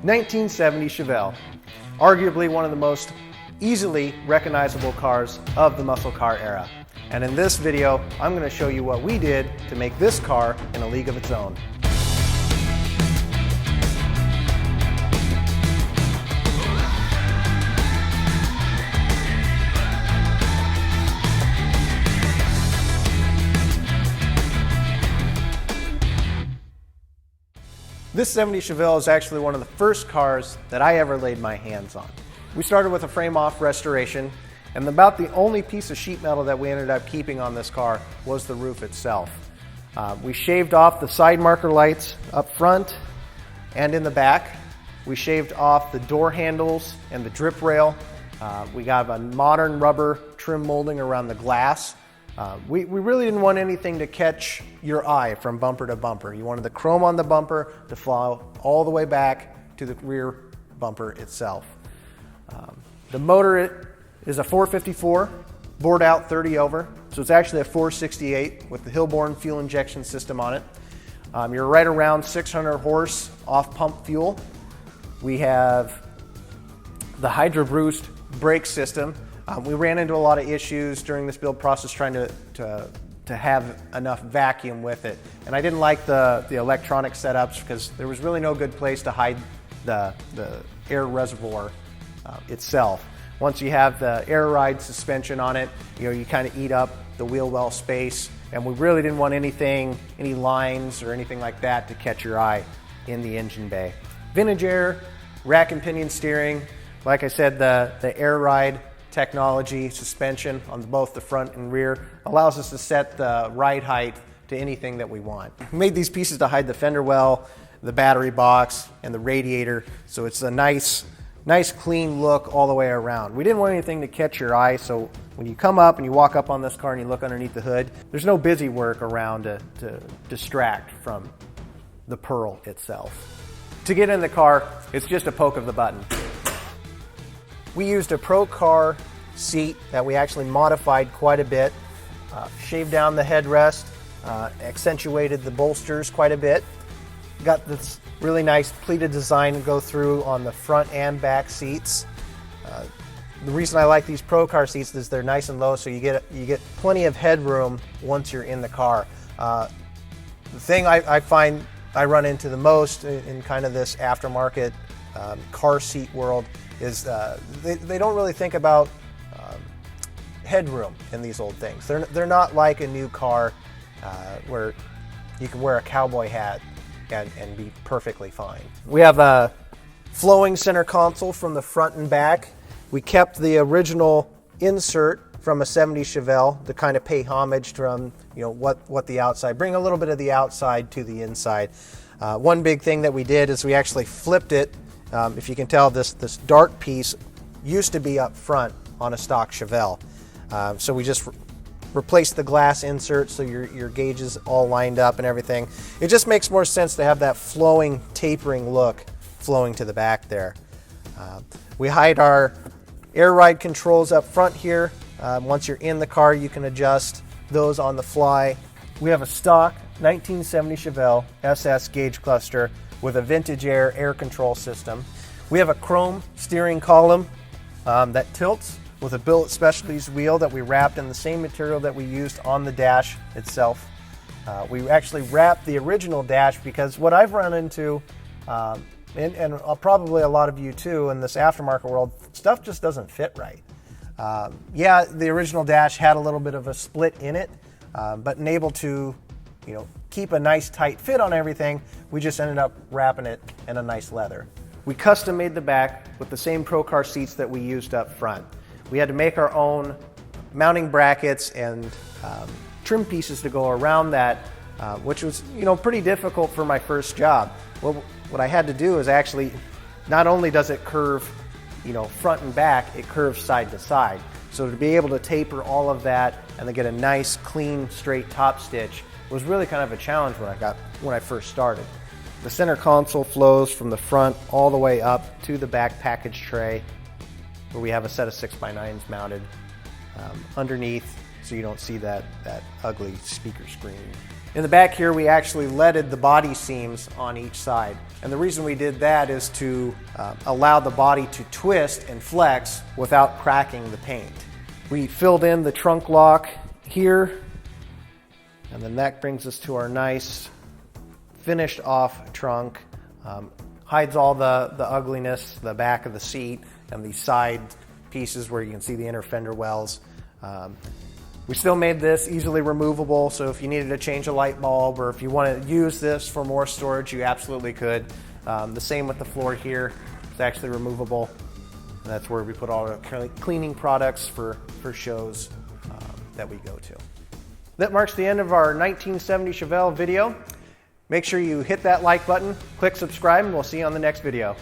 1970 Chevelle, arguably one of the most easily recognizable cars of the muscle car era. And in this video, I'm going to show you what we did to make this car in a league of its own. This 70 Chevelle is actually one of the first cars that I ever laid my hands on. We started with a frame-off restoration, and about the only piece of sheet metal that we ended up keeping on this car was the roof itself. We shaved off the side marker lights up front and in the back. We shaved off the door handles and the drip rail. We got a modern rubber trim molding around the glass. We really didn't want anything to catch your eye from bumper to bumper. You wanted the chrome on the bumper to follow all the way back to the rear bumper itself. The motor is a 454, bored out 30 over, so it's actually a 468 with the Hillborn fuel injection system on it. You're right around 600 horse off pump fuel. We have the Hydro Boost brake system. We ran into a lot of issues during this build process trying to have enough vacuum with it. And I didn't like the electronic setups because there was really no good place to hide the air reservoir itself. Once you have the air ride suspension on it, you kind of eat up the wheel well space. And we really didn't want any lines or anything like that to catch your eye in the engine bay. Vintage air, rack and pinion steering. Like I said, the air ride technology suspension on both the front and rear allows us to set the ride height to anything that we want. We made these pieces to hide the fender well, the battery box, and the radiator, so it's a nice clean look all the way around. We didn't want anything to catch your eye, so when you come up and you walk up on this car and you look underneath the hood, there's no busy work around to distract from the Pearl itself. To get in the car, it's just a poke of the button. We used a Pro Car seat that we actually modified quite a bit, shaved down the headrest, accentuated the bolsters quite a bit. Got this really nice pleated design to go through on the front and back seats. The reason I like these Pro Car seats is they're nice and low, so you get plenty of headroom once you're in the car. The thing I find I run into the most in kind of this aftermarket car seat world is they don't really think about headroom in these old things. They're not like a new car where you can wear a cowboy hat and be perfectly fine. We have a flowing center console from the front and back. We kept the original insert from a 70 Chevelle to kind of pay homage from what the outside, bring a little bit of the outside to the inside. One big thing that we did is we actually flipped it. If you can tell, this dark piece used to be up front on a stock Chevelle. So we just replaced the glass insert so your gauges all lined up and everything. It just makes more sense to have that flowing, tapering look flowing to the back there. We hide our air ride controls up front here. Once you're in the car, you can adjust those on the fly. We have a stock 1970 Chevelle SS gauge cluster with a vintage air control system. We have a chrome steering column that tilts with a Billet Specialties wheel that we wrapped in the same material that we used on the dash itself. We actually wrapped the original dash because what I've run into, and probably a lot of you too in this aftermarket world, stuff just doesn't fit right. Yeah, the original dash had a little bit of a split in it, but able to keep a nice tight fit on everything, we just ended up wrapping it in a nice leather. We custom made the back with the same Pro Car seats that we used up front. We had to make our own mounting brackets and trim pieces to go around that, which was pretty difficult for my first job. Well, what I had to do is actually, not only does it curve front and back, it curves side to side. So to be able to taper all of that and then get a nice clean straight top stitch was really kind of a challenge when I first started. The center console flows from the front all the way up to the back package tray, where we have a set of 6x9s mounted underneath, so you don't see that ugly speaker screen In the back here, we actually leaded the body seams on each side. And the reason we did that is to allow the body to twist and flex without cracking the paint. We filled in the trunk lock here, and then that brings us to our nice finished off trunk. Hides all the ugliness, the back of the seat, and the side pieces where you can see the inner fender wells. We still made this easily removable, so if you needed to change a light bulb or if you want to use this for more storage, you absolutely could. The same with the floor here. It's actually removable. And that's where we put all our cleaning products for shows that we go to. That marks the end of our 1970 Chevelle video. Make sure you hit that like button, click subscribe, and we'll see you on the next video.